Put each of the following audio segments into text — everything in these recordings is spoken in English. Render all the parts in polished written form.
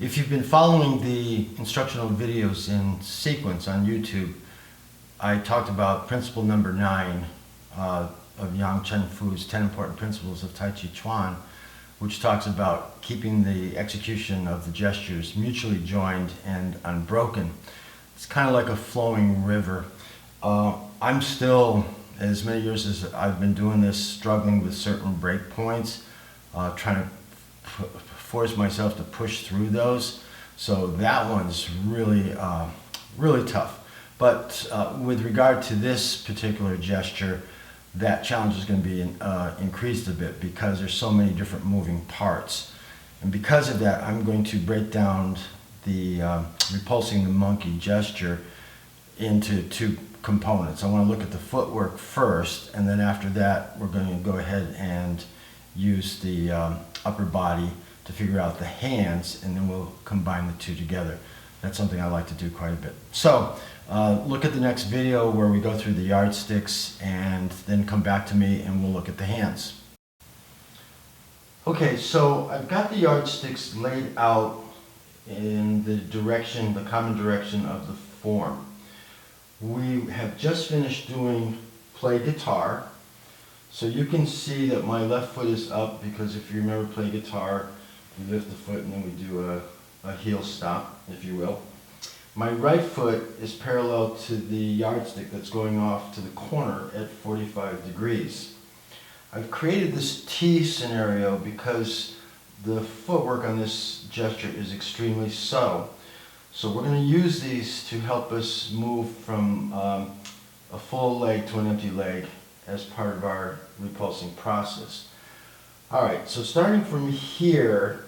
If you've been following the instructional videos in sequence on YouTube, I talked about principle number 9 of Yang Chen Fu's 10 important principles of Tai Chi Chuan, which talks about keeping the execution of the gestures mutually joined and unbroken. It's kind of like a flowing river. I'm still, as many years as I've been doing this, struggling with certain break points, trying to force myself to push through those. So that one's really, really tough. But with regard to this particular gesture, that challenge is going to be increased a bit because there's so many different moving parts. And because of that, I'm going to break down the repulsing the monkey gesture into two components. I want to look at the footwork first, and then after that, we're going to go ahead and use the upper body to figure out the hands, and then we'll combine the two together. That's something I like to do quite a bit. So look at the next video where we go through the yardsticks and then come back to me and we'll look at the hands. Okay, so I've got the yardsticks laid out in the direction, the common direction of the form. We have just finished doing play guitar. So you can see that my left foot is up because if you remember play guitar, we lift the foot and then we do a heel stop, if you will. My right foot is parallel to the yardstick that's going off to the corner at 45 degrees. I've created this T scenario because the footwork on this gesture is extremely subtle. So we're going to use these to help us move from a full leg to an empty leg as part of our repulsing process. Alright, so starting from here,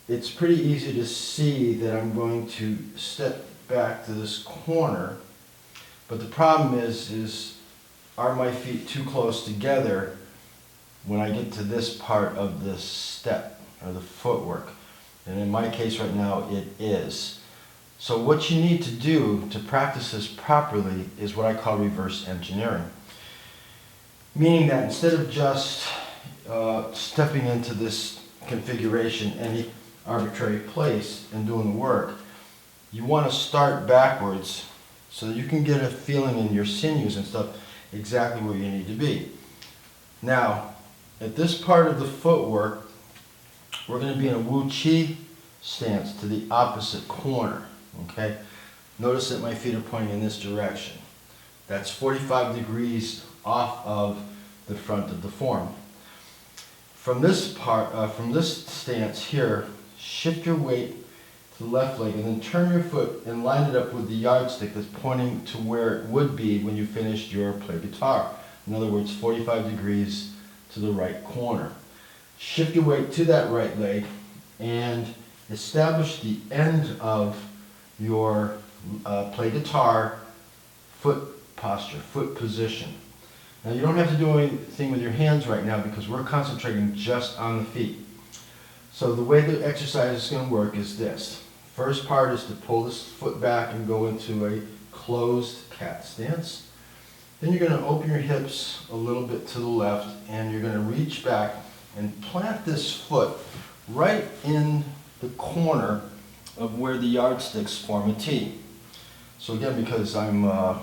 it's pretty easy to see that I'm going to step back to this corner, but the problem is are my feet too close together when I get to this part of the step or the footwork? And in my case right now it is. So what you need to do to practice this properly is what I call reverse engineering. Meaning that instead of just stepping into this configuration, any arbitrary place, and doing the work, you want to start backwards so that you can get a feeling in your sinews and stuff exactly where you need to be. Now, at this part of the footwork, we're going to be in a Wu Chi stance to the opposite corner. Okay? Notice that my feet are pointing in this direction. That's 45 degrees off of the front of the form. From this part, from this stance here, shift your weight to the left leg and then turn your foot and line it up with the yardstick that's pointing to where it would be when you finished your play guitar. In other words, 45 degrees to the right corner. Shift your weight to that right leg and establish the end of your play guitar foot posture, foot position. Now you don't have to do anything with your hands right now because we're concentrating just on the feet. So the way the exercise is going to work is this. First part is to pull this foot back and go into a closed cat stance. Then you're going to open your hips a little bit to the left and you're going to reach back and plant this foot right in the corner of where the yardsticks form a T. So again, because I'm an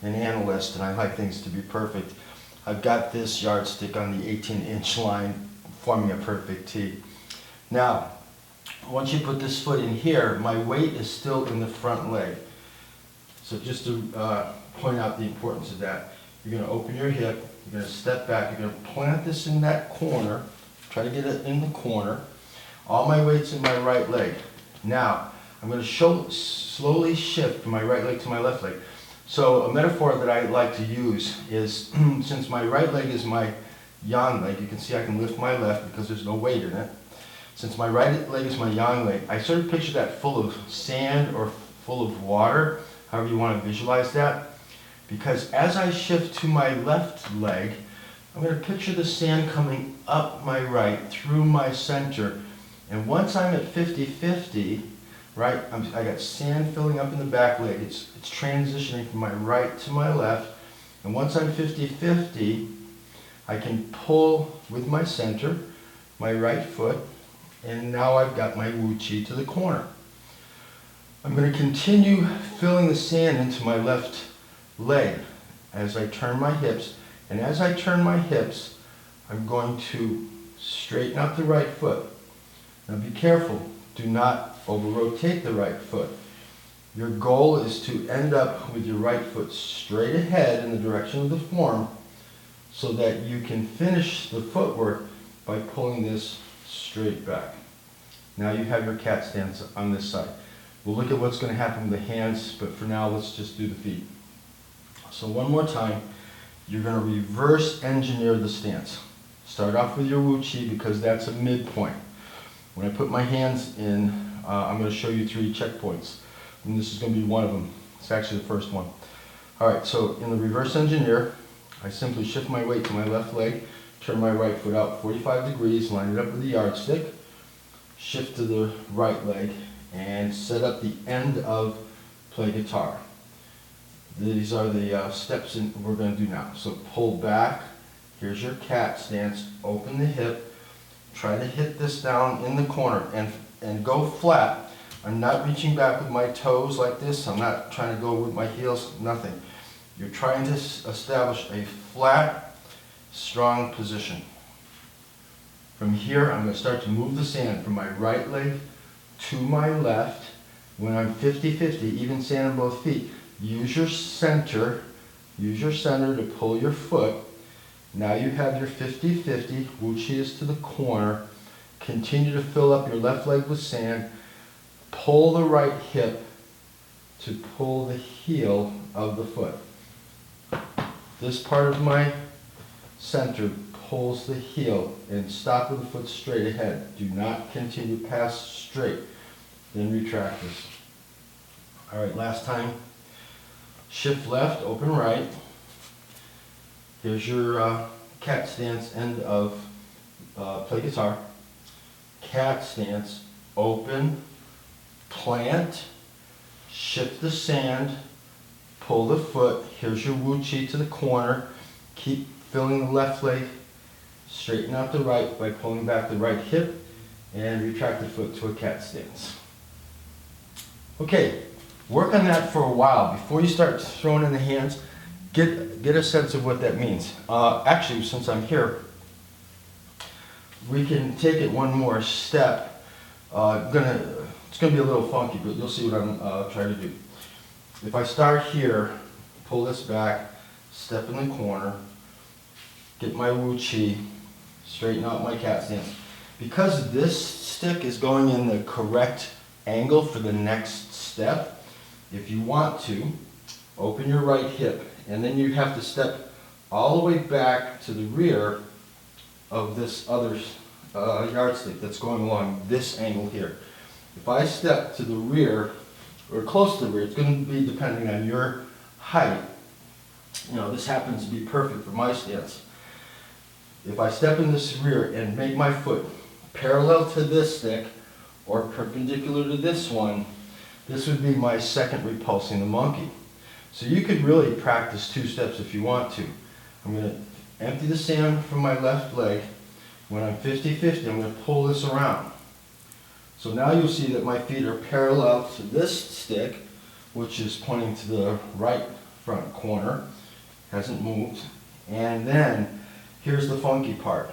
analyst and I like things to be perfect, I've got this yardstick on the 18-inch line forming a perfect T. Now, once you put this foot in here, my weight is still in the front leg. So just to point out the importance of that, you're going to open your hip, you're going to step back, you're going to plant this in that corner, try to get it in the corner. All my weight's in my right leg. Now, I'm going to slowly shift from my right leg to my left leg. So a metaphor that I like to use is, since my right leg is my yang leg, you can see I can lift my left because there's no weight in it. Since my right leg is my yang leg, I sort of picture that full of sand or full of water, however you want to visualize that. Because as I shift to my left leg, I'm going to picture the sand coming up my right through my center. And once I'm at 50-50, right, I got sand filling up in the back leg. It's transitioning from my right to my left. And once I'm 50-50, I can pull with my center, my right foot, And now I've got my Wu Chi to the corner. I'm going to continue filling the sand into my left leg as I turn my hips. And as I turn my hips, I'm going to straighten out the right foot. Now be careful, do not over-rotate the right foot. Your goal is to end up with your right foot straight ahead in the direction of the form so that you can finish the footwork by pulling this straight back. Now you have your cat stance on this side. We'll look at what's going to happen with the hands, but for now let's just do the feet. So one more time, you're going to reverse engineer the stance. Start off with your Wu Chi because that's a midpoint. When I put my hands in, I'm going to show you 3 checkpoints. And this is going to be one of them. It's actually the first one. Alright, so in the reverse engineer, I simply shift my weight to my left leg, turn my right foot out 45 degrees, line it up with the yardstick, shift to the right leg, and set up the end of play guitar. These are the steps we're going to do now. So pull back, here's your cat stance, open the hip, try to hit this down in the corner and go flat. I'm not reaching back with my toes like this, I'm not trying to go with my heels, nothing. You're trying to establish a flat, strong position. From here, I'm going to start to move the sand from my right leg to my left. When I'm 50-50, even sand on both feet, use your center to pull your foot. Now you have your 50-50, Wu Chi is to the corner. Continue to fill up your left leg with sand. Pull the right hip to pull the heel of the foot. This part of my center pulls the heel and stop with the foot straight ahead. Do not continue past straight. Then retract this. Alright, last time. Shift left, open right. Here's your cat stance end of play guitar. Cat stance, open, plant, shift the sand, pull the foot. Here's your Wu Chi to the corner. Keep filling the left leg. Straighten out the right by pulling back the right hip and retract the foot to a cat stance. Okay, work on that for a while. Before you start throwing in the hands, get a sense of what that means. Actually, since I'm here, we can take it one more step. It's gonna be a little funky, but you'll see what I'm trying to do. If I start here, pull this back, step in the corner, get my Wu Chi, straighten out my cat stance. Because this stick is going in the correct angle for the next step, if you want to, open your right hip, and then you have to step all the way back to the rear of this other yardstick that's going along this angle here. If I step to the rear, or close to the rear, it's going to be depending on your height. You know, this happens to be perfect for my stance. If I step in this rear and make my foot parallel to this stick, or perpendicular to this one, this would be my second repulsing the monkey. So you could really practice 2 steps if you want to. I'm going to empty the sand from my left leg. When I'm 50-50, I'm going to pull this around. So now you'll see that my feet are parallel to this stick, which is pointing to the right front corner. Hasn't moved. And then, here's the funky part.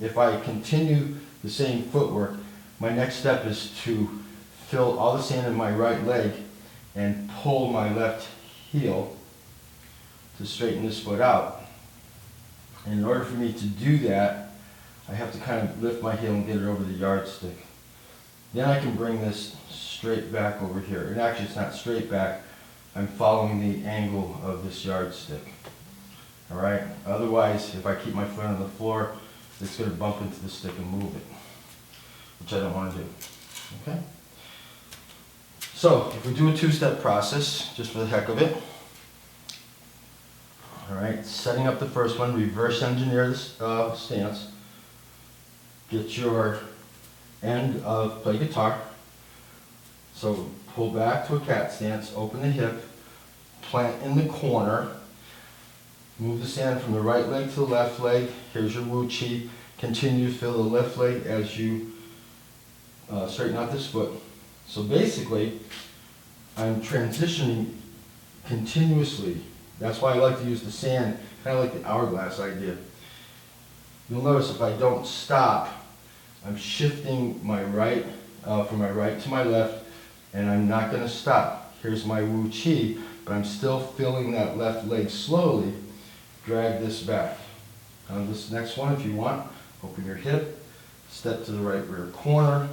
If I continue the same footwork, my next step is to fill all the sand in my right leg and pull my left heel to straighten this foot out. And in order for me to do that, I have to kind of lift my heel and get it over the yardstick. Then I can bring this straight back over here. And actually it's not straight back, I'm following the angle of this yardstick. Alright, otherwise if I keep my foot on the floor, it's going to bump into the stick and move it, which I don't want to do. Okay? So, if we do a 2-step process, just for the heck of it. Alright, setting up the first one, reverse engineer this stance. Get your end of play guitar. So, pull back to a cat stance, open the hip, plant in the corner, move the sand from the right leg to the left leg. Here's your Wu Chi. Continue to fill the left leg as you straighten out this foot. So basically, I'm transitioning continuously. That's why I like to use the sand, kind of like the hourglass idea. You'll notice if I don't stop, I'm shifting my right, from my right to my left, and I'm not going to stop. Here's my Wu Chi, but I'm still feeling that left leg slowly drag this back. On this next one, if you want, open your hip, step to the right rear corner,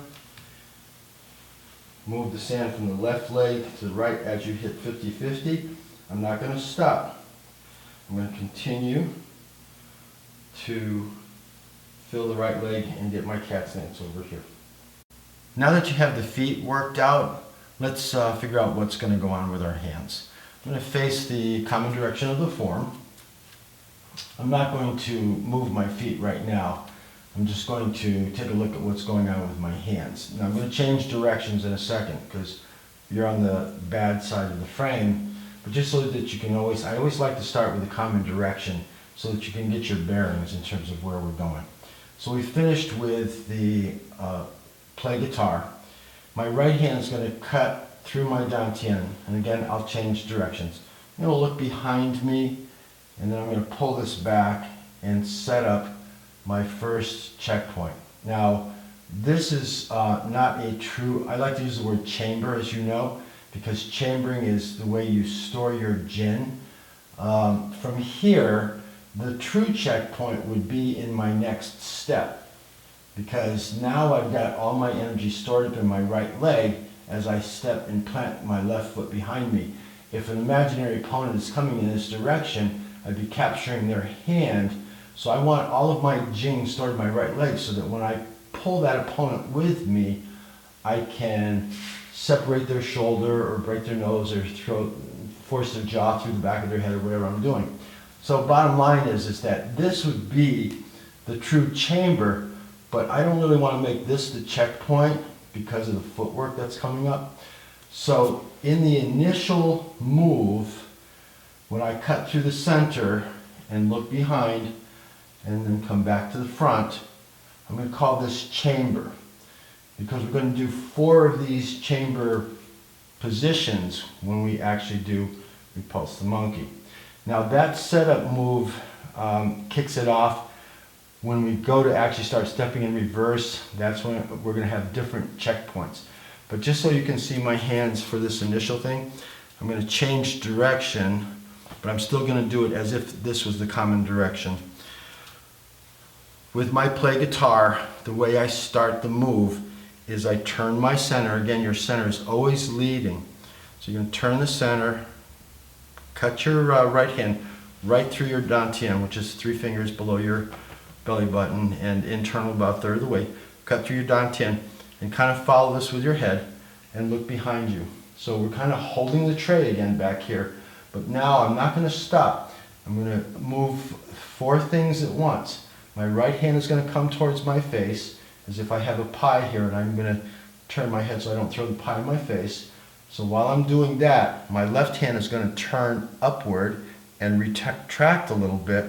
move the sand from the left leg to the right as you hit 50-50. I'm not going to stop. I'm going to continue to fill the right leg and get my cat stance over here. Now that you have the feet worked out, let's figure out what's going to go on with our hands. I'm going to face the common direction of the form. I'm not going to move my feet right now. I'm just going to take a look at what's going on with my hands. Now I'm going to change directions in a second because you're on the bad side of the frame, but just so that you can I always like to start with the common direction so that you can get your bearings in terms of where we're going. So we finished with the play guitar. My right hand is going to cut through my dantian, and again I'll change directions. I'm going to look behind me, and then I'm going to pull this back and set up my first checkpoint. Now, this is not a true, I like to use the word chamber, as you know, because chambering is the way you store your gin. From here, the true checkpoint would be in my next step, because now I've got all my energy stored up in my right leg as I step and plant my left foot behind me. If an imaginary opponent is coming in this direction, I'd be capturing their hand. So I want all of my jing stored in my right leg so that when I pull that opponent with me, I can separate their shoulder or break their nose or force their jaw through the back of their head or whatever I'm doing. So bottom line is that this would be the true chamber, but I don't really want to make this the checkpoint because of the footwork that's coming up. So in the initial move, when I cut through the center and look behind and then come back to the front, I'm going to call this chamber, because we're going to do 4 of these chamber positions when we actually do Repulse the Monkey. Now that setup move kicks it off. When we go to actually start stepping in reverse, that's when we're going to have different checkpoints. But just so you can see my hands for this initial thing, I'm going to change direction, but I'm still going to do it as if this was the common direction. With my play guitar, the way I start the move is I turn my center. Again, your center is always leading. So you're going to turn the center, cut your right hand right through your dantian, which is 3 fingers below your belly button and internal about a third of the way. Cut through your dantian and kind of follow this with your head and look behind you. So we're kind of holding the tray again back here, but now I'm not going to stop. I'm going to move 4 things at once. My right hand is going to come towards my face as if I have a pie here, and I'm going to turn my head so I don't throw the pie in my face. So while I'm doing that, my left hand is going to turn upward and retract a little bit,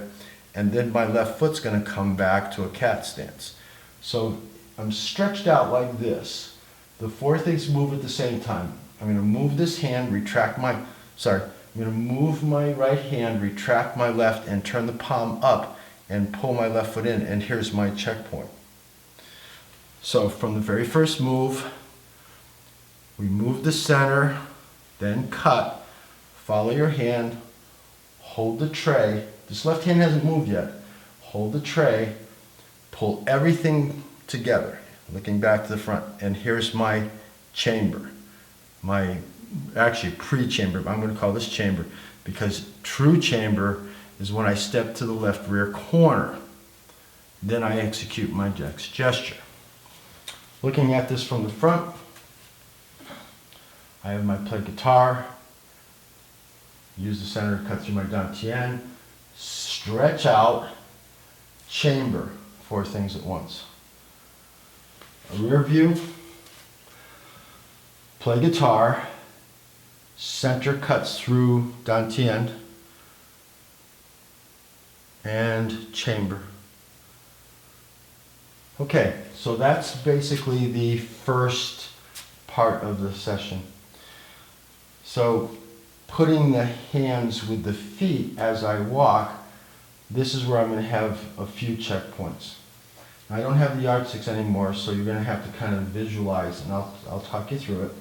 and then my left foot's going to come back to a cat stance. So I'm stretched out like this. The 4 things move at the same time. I'm going to move this hand, I'm going to move my right hand, retract my left, and turn the palm up and pull my left foot in, and here's my checkpoint. So from the very first move, we move the center, then cut, follow your hand, hold the tray. This left hand hasn't moved yet. Hold the tray, pull everything together, looking back to the front, and here's my chamber. Actually pre-chamber, but I'm going to call this chamber, because true chamber is when I step to the left rear corner. Then I execute my next gesture. Looking at this from the front, I have my play guitar, use the center to cut through my dantian, stretch out, chamber, 4 things at once. A rear view, play guitar, center cuts through dantian, and chamber. Okay, so that's basically the first part of the session. So putting the hands with the feet as I walk, this is where I'm going to have a few checkpoints. I don't have the yardsticks anymore, so you're going to have to kind of visualize, and I'll talk you through it.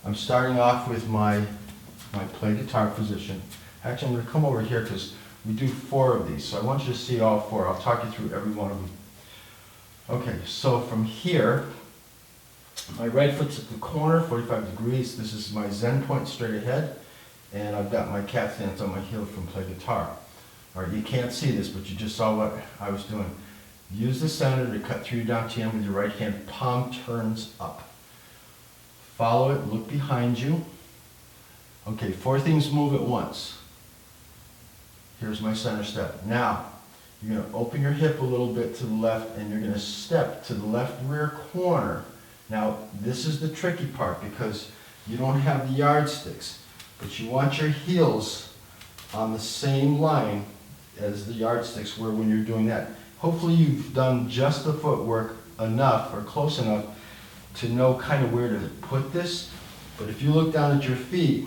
I'm starting off with my play guitar position. Actually, I'm going to come over here because we do 4 of these, so I want you to see all 4. I'll talk you through every one of them. Okay, so from here, my right foot's at the corner, 45 degrees. This is my Zen point straight ahead, and I've got my cat stance on my heel from play guitar. All right, you can't see this, but you just saw what I was doing. Use the center to cut through your dantian with your right hand. Palm turns up. Follow it, look behind you. Okay, 4 things move at once. Here's my center step. Now, you're going to open your hip a little bit to the left, and you're going to step to the left rear corner. Now, this is the tricky part because you don't have the yardsticks, but you want your heels on the same line as the yardsticks were when you're doing that. Hopefully you've done just the footwork enough or close enough to know kind of where to put this. But if you look down at your feet,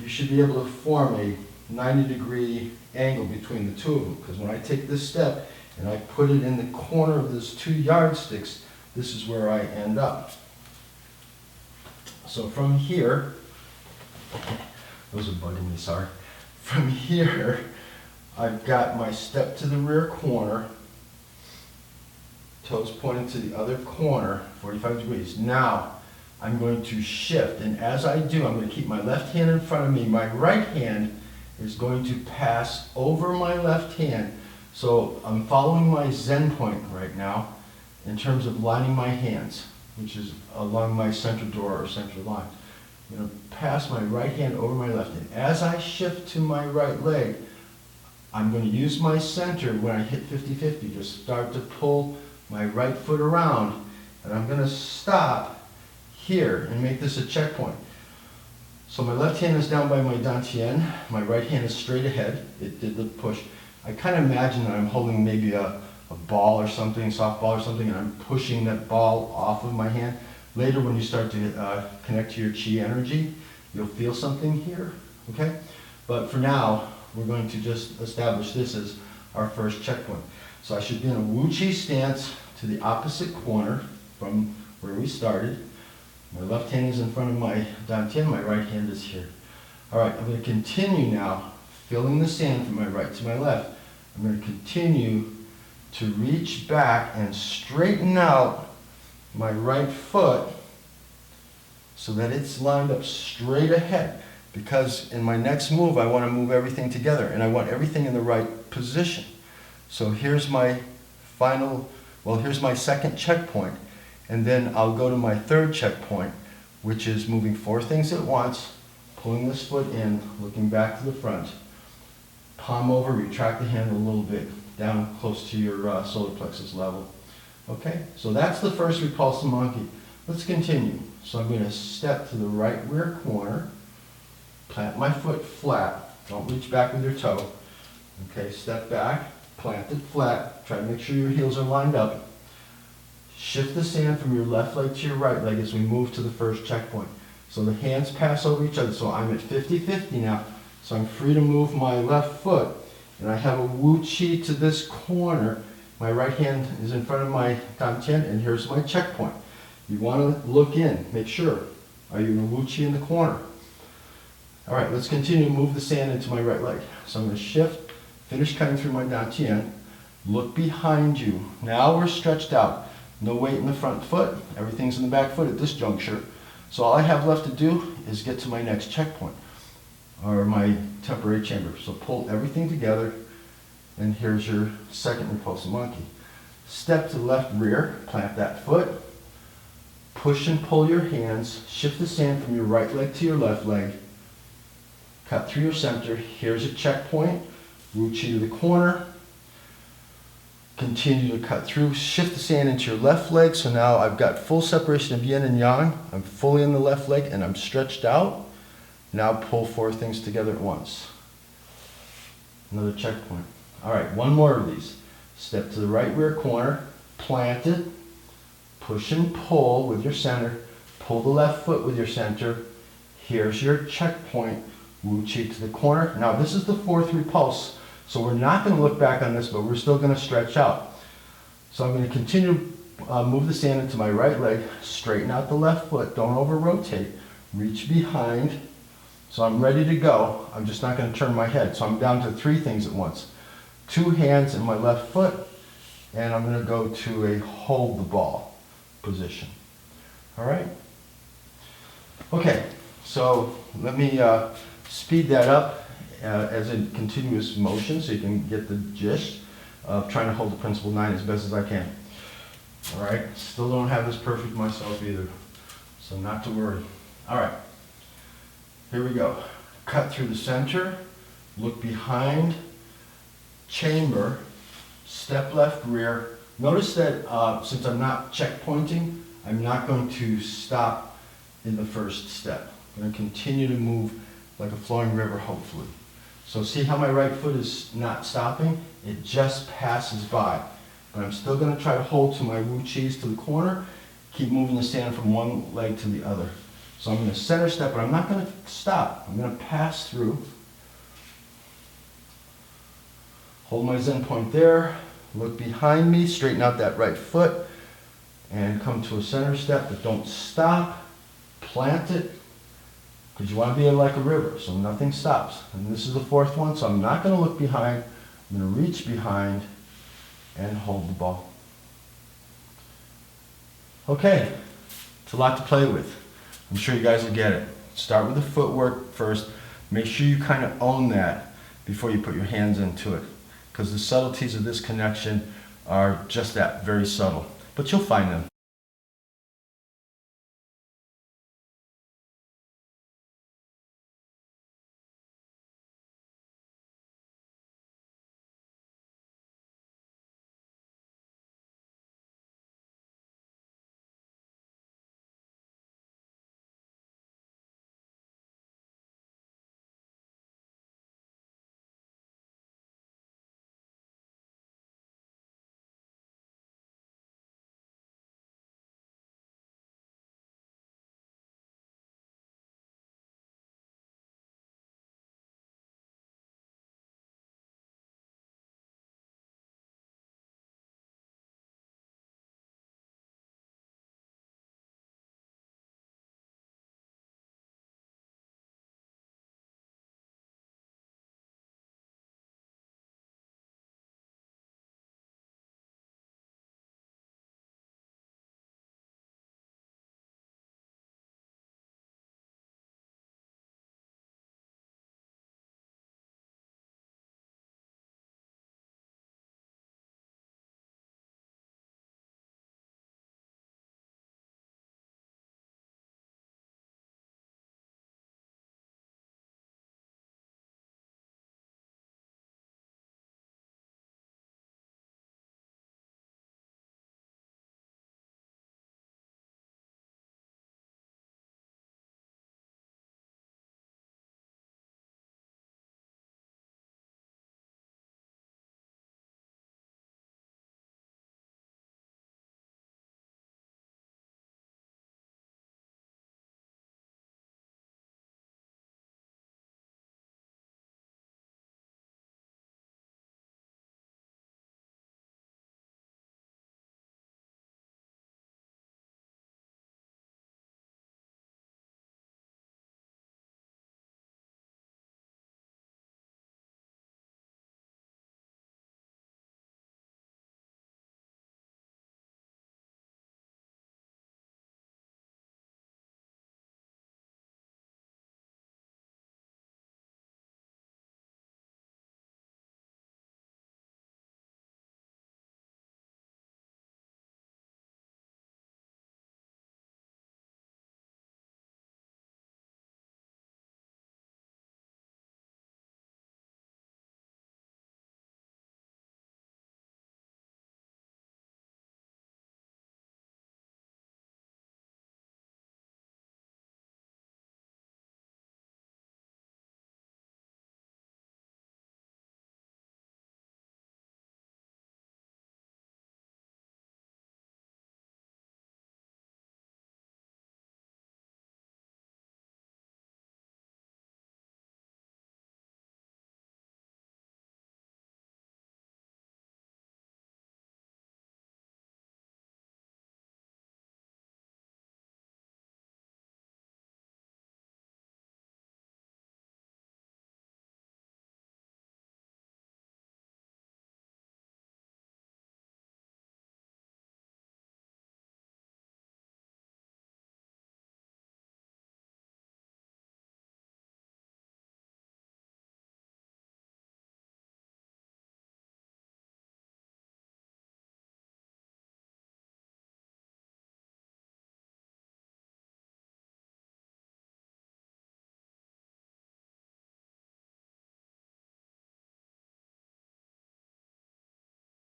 you should be able to form a 90-degree angle between the two of them. Because when I take this step and I put it in the corner of those 2 yardsticks, this is where I end up. So from here, those are bugging me, sorry. From here, I've got my step to the rear corner, toes pointing to the other corner, 45 degrees. Now, I'm going to shift, and as I do, I'm going to keep my left hand in front of me. My right hand is going to pass over my left hand. So I'm following my Zen point right now in terms of lining my hands, which is along my center door or center line. I'm going to pass my right hand over my left hand. As I shift to my right leg, I'm going to use my center when I hit 50-50, just start to pull my right foot around, and I'm going to stop here and make this a checkpoint. So my left hand is down by my dantian, my right hand is straight ahead. It did the push. I kind of imagine that I'm holding maybe a ball or something, softball or something, and I'm pushing that ball off of my hand. Later when you start to connect to your chi energy, you'll feel something here, okay? But for now, we're going to just establish this as our first checkpoint. So I should be in a Wu Chi stance to the opposite corner from where we started. My left hand is in front of my dantian, my right hand is here. All right, I'm going to continue now, filling the sand from my right to my left. I'm going to continue to reach back and straighten out my right foot so that it's lined up straight ahead. Because in my next move, I want to move everything together, and I want everything in the right position. So here's my here's my second checkpoint, and then I'll go to my third checkpoint, which is moving 4 things at once, pulling this foot in, looking back to the front, palm over, retract the hand a little bit, down close to your solar plexus level. Okay, so that's the first Repulse monkey. Let's continue. So I'm going to step to the right rear corner, plant my foot flat, don't reach back with your toe. Okay, step back, plant it flat, try to make sure your heels are lined up. Shift the sand from your left leg to your right leg as we move to the first checkpoint. So the hands pass over each other, so I'm at 50-50 now. So I'm free to move my left foot, and I have a Wu Chi to this corner. My right hand is in front of my dantian, and here's my checkpoint. You want to look in, make sure. Are you in a Wu Chi in the corner? All right, let's continue to move the sand into my right leg. So I'm going to shift, finish cutting through my dantian, look behind you. Now we're stretched out. No weight in the front foot, everything's in the back foot at this juncture. So all I have left to do is get to my next checkpoint, or my temporary chamber. So pull everything together, and here's your second Repulse monkey. Step to the left rear, plant that foot, push and pull your hands, shift the sand from your right leg to your left leg, cut through your center. Here's a checkpoint, Wu Chi to the corner, continue to cut through, shift the sand into your left leg. So now I've got full separation of yin and yang. I'm fully in the left leg and I'm stretched out. Now pull 4 things together at once. Another checkpoint. All right, one more of these. Step to the right rear corner, plant it, push and pull with your center, pull the left foot with your center. Here's your checkpoint, Wu Chi to the corner. Now this is the fourth repulse, so we're not going to look back on this, but we're still going to stretch out. So I'm going to continue to move the sand into my right leg, straighten out the left foot, don't over rotate, reach behind. So I'm ready to go. I'm just not going to turn my head. So I'm down to three things at once. Two hands in my left foot, and I'm going to go to a hold the ball position. All right? Okay, so let me speed that up as a continuous motion so you can get the gist of trying to hold the principal 9 as best as I can. All right, still don't have this perfect myself either, so not to worry. All right, here we go. Cut through the center, look behind, chamber, step left rear. Notice that since I'm not checkpointing, I'm not going to stop in the first step. I'm going to continue to move like a flowing river, hopefully. So see how my right foot is not stopping? It just passes by. But I'm still going to try to hold to my Wu Chis to the corner, keep moving the sand from one leg to the other. So I'm going to center step, but I'm not going to stop. I'm going to pass through. Hold my Zen point there, look behind me, straighten out that right foot, and come to a center step, but don't stop. Plant it, because you want to be like a river, so nothing stops. And this is the fourth one, so I'm not going to look behind. I'm going to reach behind and hold the ball. Okay, it's a lot to play with. I'm sure you guys will get it. Start with the footwork first. Make sure you kind of own that before you put your hands into it, because the subtleties of this connection are just that, very subtle. But you'll find them.